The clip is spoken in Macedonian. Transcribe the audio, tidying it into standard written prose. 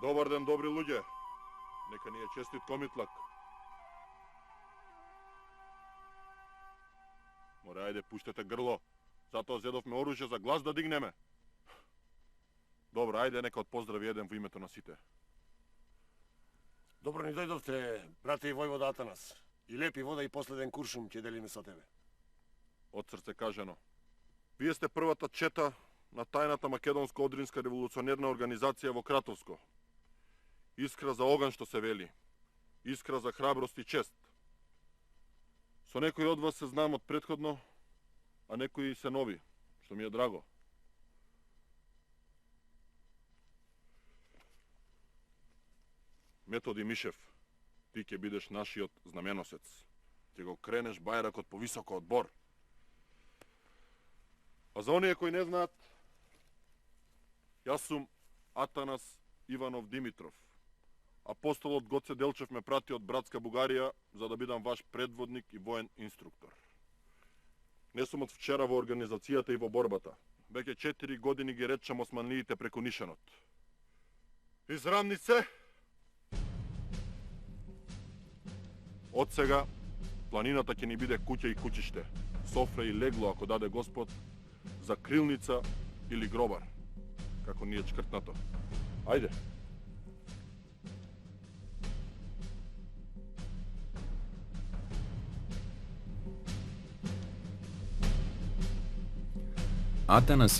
Добар ден, добри луѓе. Нека ни е честит комитлак. Море, ајде, пуштете грло. Затоа зедовме оружје за глас да дигнеме. Добро, ајде, нека од поздрави еден во името на сите. Добро ни дојдовте, брате и војвода Атанас. И лепи вода и последен куршум ќе делиме со тебе. Од срце кажано. Вие сте првата чета на тајната македонско-одринска револуционерна организација во Кратовско. Искра за оган што се вели. Искра за храброст и чест. Со некои од вас се знам од претходно, а некои се нови, што ми е драго. Методи Мишев, ти ќе бидеш нашиот знаменосец. Ќе го кренеш бајракот повисоко од бор. А за оние кои не знаат, јас сум Атанас Иванов Димитров. Апостолот Гоце Делчев ме прати од братска Бугарија за да бидам ваш предводник и воен инструктор. Не сум од вчера во организацијата и во борбата. Веќе 4 години ги речам османлиите преку нишанот. Израмни се! Од сега, планината ќе ни биде куќа и куќиште, софра и легло, ако даде Господ, за крилница или гробар, како ни е чкртнато. Ајде! Атанас